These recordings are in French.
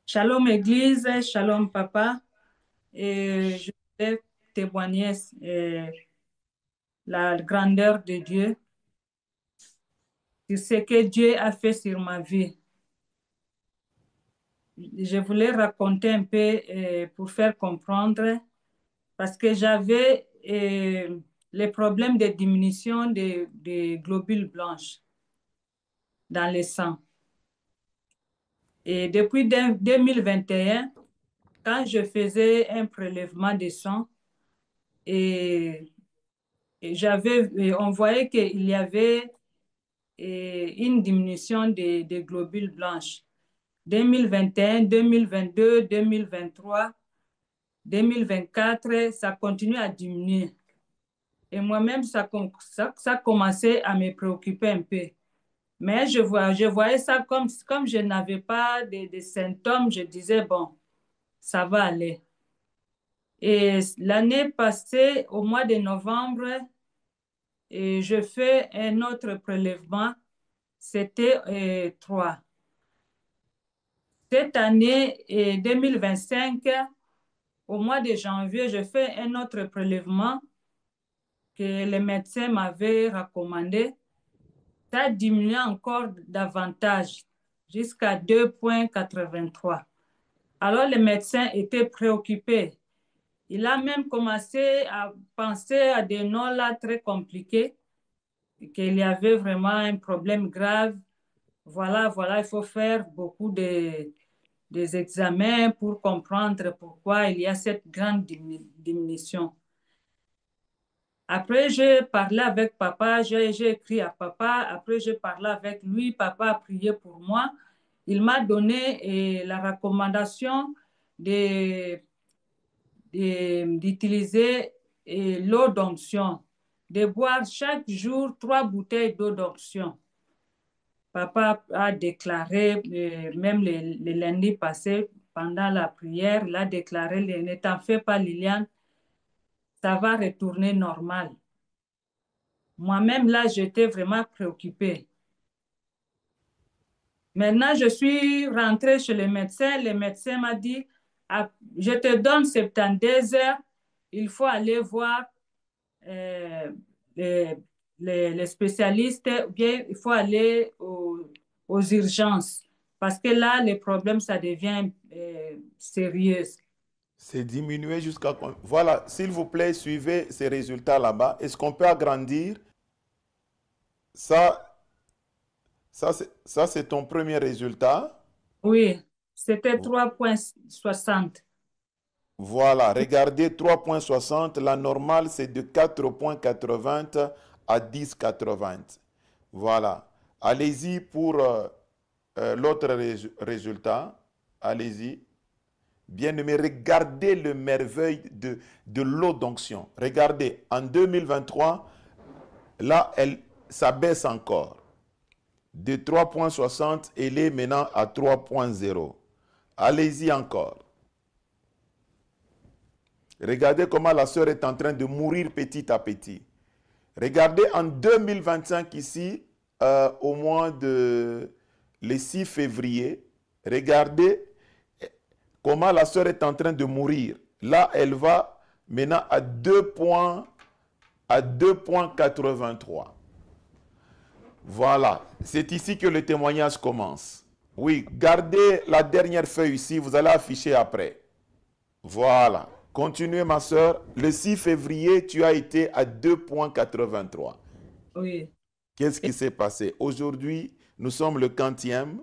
Shalom Église, Shalom Papa. Et je voulais témoigner la grandeur de Dieu, sur ce que Dieu a fait sur ma vie. Je voulais raconter un peu pour faire comprendre, parce que j'avais les problèmes de diminution des globules blanches dans le sang. Et depuis 2021, quand je faisais un prélèvement de sang, et on voyait qu'il y avait une diminution des globules blanches. 2021, 2022, 2023, 2024, ça continue à diminuer. Et moi-même, ça commençait à me préoccuper un peu. Mais je voyais ça comme je n'avais pas de symptômes, je disais, bon, ça va aller. Et l'année passée, au mois de novembre, et je fais un autre prélèvement, c'était 3. Cette année, 2025, au mois de janvier, je fais un autre prélèvement que le médecin m'avait recommandé. Ça diminue encore davantage, jusqu'à 2,83. Alors, le médecin était préoccupé. Il a même commencé à penser à des noms là très compliqués, qu'il y avait vraiment un problème grave. Voilà, il faut faire beaucoup des examens pour comprendre pourquoi il y a cette grande diminution. Après, j'ai parlé avec papa, j'ai écrit à papa. Après, j'ai parlé avec lui. Papa a prié pour moi. Il m'a donné la recommandation de, d'utiliser l'eau d'onction, de boire chaque jour 3 bouteilles d'eau d'onction. Papa a déclaré, même le lundi passé, pendant la prière, il a déclaré, ne t'en fais pas, Liliane, ça va retourner normal. Moi-même, là, j'étais vraiment préoccupée. Maintenant, je suis rentrée chez le médecin. Le médecin m'a dit, ah, je te donne 72 heures, il faut aller voir euh, les, les spécialistes, ou bien il faut aller aux urgences. Parce que là, les problèmes, ça devient sérieux. C'est diminué jusqu'à... Voilà, s'il vous plaît, suivez ces résultats là-bas. Est-ce qu'on peut agrandir? Ça, ça c'est ton premier résultat. Oui, c'était 3,60. Voilà, regardez 3,60. La normale, c'est de 4,80 à 10,80. Voilà. Allez-y pour l'autre résultat. Allez-y. Bien-aimé, regardez le merveille de l'eau d'onction. Regardez, en 2023, là, ça baisse encore. De 3,60, elle est maintenant à 3,0. Allez-y encore. Regardez comment la sœur est en train de mourir petit à petit. Regardez en 2025 ici, au mois de le 6 février, regardez comment la sœur est en train de mourir. Là, elle va maintenant à 2,83. Voilà, c'est ici que le témoignage commence. Oui, gardez la dernière feuille ici, vous allez afficher après. Voilà. Continuez, ma soeur. Le 6 février, tu as été à 2,83. Oui. Qu'est-ce Et qui s'est passé? Aujourd'hui, nous sommes le quantième,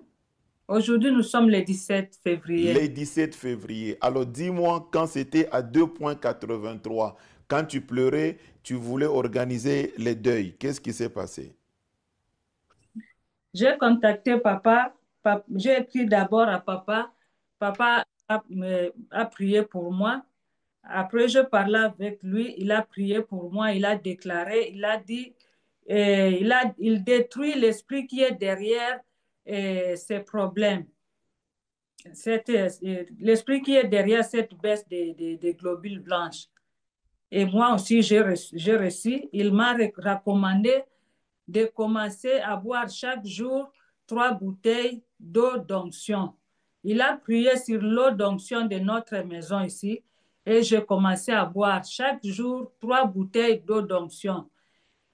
aujourd'hui, nous sommes le 17 février. le 17 février. Alors, dis-moi quand c'était à 2,83. Quand tu pleurais, tu voulais organiser les deuils. Qu'est-ce qui s'est passé? J'ai contacté papa. J'ai écrit d'abord à papa. Papa a prié pour moi. Après, je parlais avec lui. Il a prié pour moi. Il a déclaré, il a dit, il détruit l'esprit qui est derrière ces problèmes. L'esprit qui est derrière cette baisse des globules blanches. Et moi aussi, j'ai reçu. Il m'a recommandé de commencer à boire chaque jour 3 bouteilles d'eau d'onction. Il a prié sur l'eau d'onction de notre maison ici et j'ai commencé à boire chaque jour 3 bouteilles d'eau d'onction.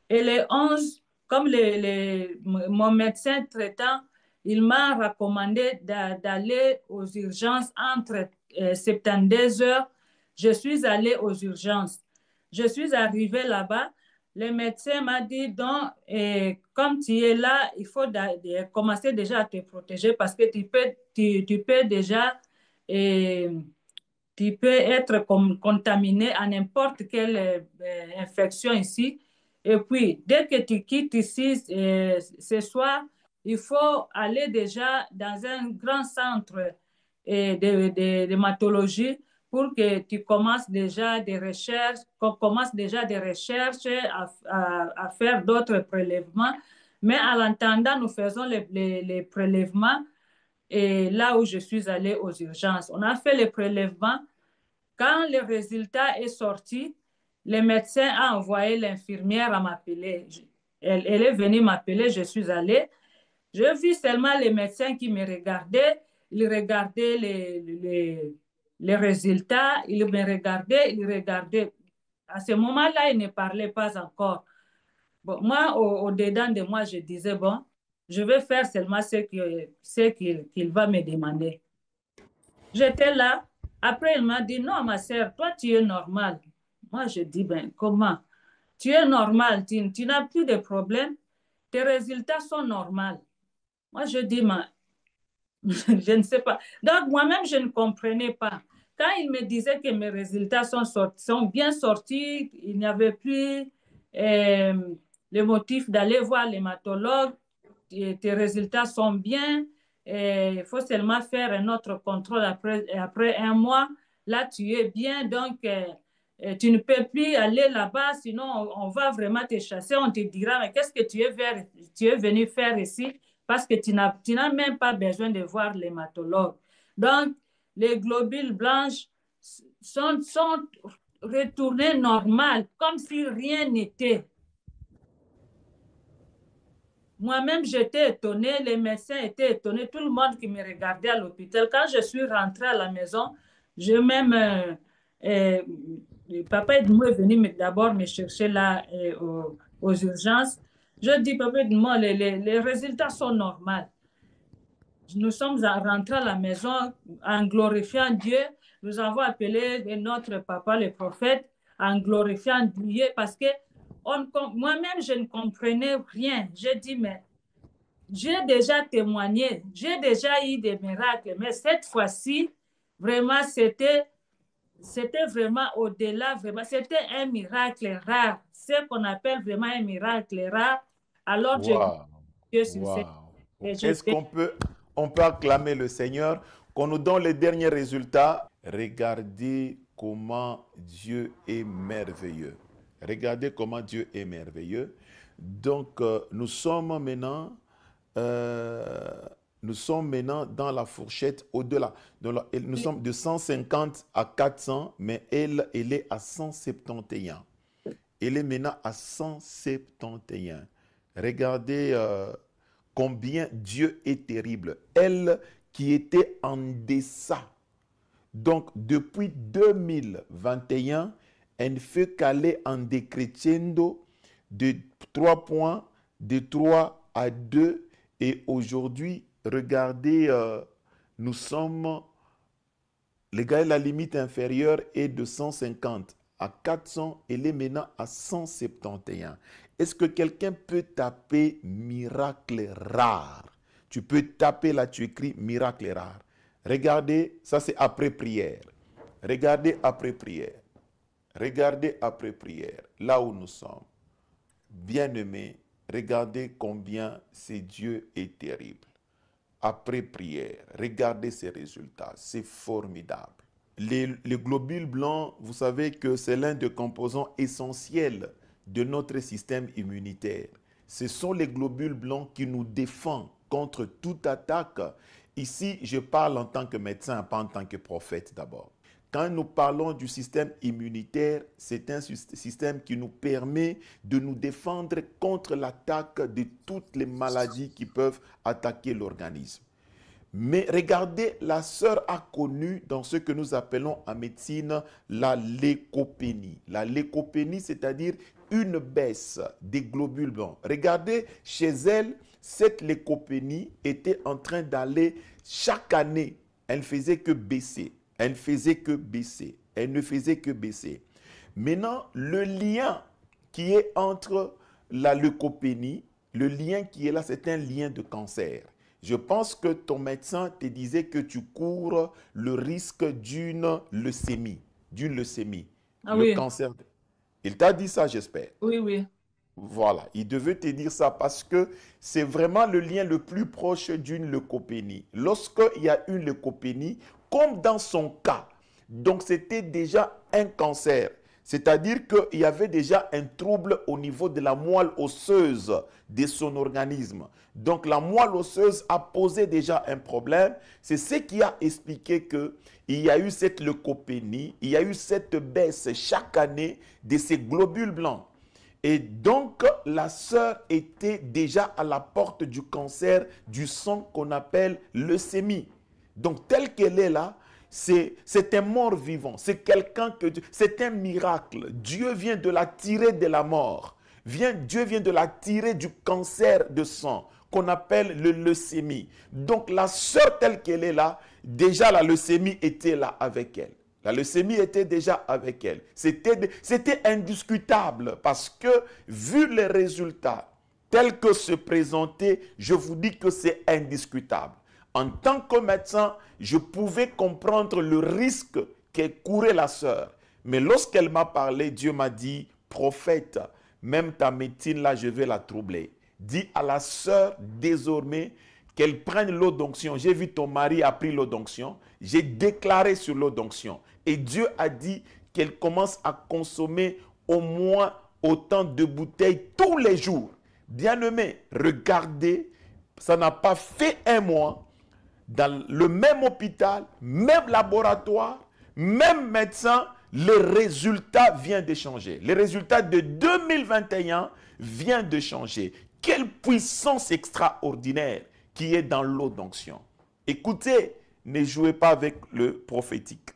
Et les 11, comme mon médecin traitant, il m'a recommandé d'aller aux urgences entre 72 heures. Je suis allée aux urgences. Je suis arrivée là-bas. Le médecin m'a dit, donc, comme tu es là, il faut commencer déjà à te protéger parce que tu peux déjà et, tu peux être contaminé à n'importe quelle infection ici. Et puis, dès que tu quittes ici ce soir, il faut aller déjà dans un grand centre d'hématologie pour que tu commences déjà des recherches, qu'on commence déjà des recherches à faire d'autres prélèvements. Mais en attendant, nous faisons les prélèvements et là où je suis allée aux urgences. On a fait les prélèvements. Quand le résultat est sorti, le médecin a envoyé l'infirmière à m'appeler. Elle est venue m'appeler, je suis allée. Je vis seulement les médecins qui me regardaient. Ils regardaient les résultats, ils me regardaient, ils regardaient. À ce moment-là, ils ne parlaient pas encore. Bon, moi, au-dedans de moi, je disais, bon, je vais faire seulement ce qu'il va me demander. J'étais là. Après, il m'a dit, non, ma sœur, toi, tu es normale. Moi, je dis, ben, comment? Tu es normale, tu n'as plus de problème. Tes résultats sont normaux. Moi, je dis, je ne sais pas. Donc, moi-même, je ne comprenais pas. Quand il me disait que mes résultats sont bien sortis, il n'y avait plus le motif d'aller voir l'hématologue, tes résultats sont bien, il faut seulement faire un autre contrôle après un mois. Là, tu es bien, donc tu ne peux plus aller là-bas, sinon on va vraiment te chasser. On te dira, mais qu'est-ce que tu es venu faire ici? Parce que tu n'as même pas besoin de voir l'hématologue. Donc, les globules blanches sont retournés normales, comme si rien n'était. Moi-même, j'étais étonnée, les médecins étaient étonnés, tout le monde qui me regardait à l'hôpital. Quand je suis rentrée à la maison, je même, papa Edmond est venu d'abord me chercher là aux urgences. Je dis, papa Edmond, les résultats sont normaux. Nous sommes rentrés à la maison en glorifiant Dieu. Nous avons appelé notre papa, le prophète, en glorifiant Dieu parce que moi-même, je ne comprenais rien. J'ai dit, mais j'ai déjà témoigné, j'ai déjà eu des miracles, mais cette fois-ci, vraiment, c'était vraiment au-delà, vraiment, c'était un miracle rare, ce qu'on appelle vraiment un miracle rare. Alors, je Waouh, Dieu sur cette waouh. et je Est-ce fais. on peut acclamer le Seigneur, qu'on nous donne les derniers résultats? Regardez comment Dieu est merveilleux. Regardez comment Dieu est merveilleux. Donc, euh, nous sommes maintenant dans la fourchette au-delà. Nous sommes de 150 à 400, mais elle est à 171. Elle est maintenant à 171. Regardez combien Dieu est terrible. Elle qui était en deçà. Donc, depuis 2021, elle ne fait qu'aller en décrescendo de 3 points, de 3 à 2. Et aujourd'hui, regardez, nous sommes, les gars, la limite inférieure est de 150 à 400, elle est maintenant à 171. Est-ce que quelqu'un peut taper miracle rare? Tu peux taper là, tu écris miracle rare. Regardez, ça c'est après prière. Regardez après prière. Regardez après prière, là où nous sommes. Bien-aimés, regardez combien ce Dieu est terrible. Après prière, regardez ces résultats, c'est formidable. Les globules blancs, vous savez que c'est l'un des composants essentiels de notre système immunitaire. Ce sont les globules blancs qui nous défendent contre toute attaque. Ici, je parle en tant que médecin, pas en tant que prophète d'abord. Quand nous parlons du système immunitaire, c'est un système qui nous permet de nous défendre contre l'attaque de toutes les maladies qui peuvent attaquer l'organisme. Mais regardez, la sœur a connu dans ce que nous appelons en médecine la leucopénie. La leucopénie, c'est-à-dire une baisse des globules blancs. Regardez, chez elle, cette leucopénie était en train d'aller chaque année. Elle ne faisait que baisser. Elle ne faisait que baisser. Elle ne faisait que baisser. Maintenant, le lien qui est entre la leucopénie, le lien qui est là, c'est un lien de cancer. Je pense que ton médecin te disait que tu cours le risque d'une leucémie. Ah Le oui, cancer. Il t'a dit ça, j'espère. oui, oui. Voilà, il devait te dire ça parce que c'est vraiment le lien le plus proche d'une leucopénie. Lorsqu'il y a une leucopénie, comme dans son cas, donc c'était déjà un cancer. C'est-à-dire qu'il y avait déjà un trouble au niveau de la moelle osseuse de son organisme. Donc la moelle osseuse a posé déjà un problème. C'est ce qui a expliqué qu'il y a eu cette leucopénie, il y a eu cette baisse chaque année de ces globules blancs. Et donc, la sœur était déjà à la porte du cancer du sang qu'on appelle leucémie. Donc, telle qu'elle est là, c'est un mort vivant. C'est quelqu'un que c'est un miracle. Dieu vient de la tirer de la mort. Dieu vient de la tirer du cancer de sang qu'on appelle le leucémie. Donc, la sœur telle qu'elle est là, déjà la leucémie était là avec elle. La leucémie était déjà avec elle. C'était indiscutable parce que, vu les résultats tels que se présentaient, je vous dis que c'est indiscutable. En tant que médecin, je pouvais comprendre le risque que courait la sœur. Mais lorsqu'elle m'a parlé, Dieu m'a dit, prophète, même ta médecine là, je vais la troubler. Dis à la sœur désormais qu'elle prenne l'eau d'onction. J'ai vu ton mari a pris l'eau d'onction. J'ai déclaré sur l'eau d'onction. Et Dieu a dit qu'elle commence à consommer au moins autant de bouteilles tous les jours. Bien-aimés, regardez, ça n'a pas fait un mois. Dans le même hôpital, même laboratoire, même médecin, les résultats viennent de changer. Les résultats de 2021 viennent de changer. Quelle puissance extraordinaire qui est dans l'eau d'onction. Écoutez, ne jouez pas avec le prophétique.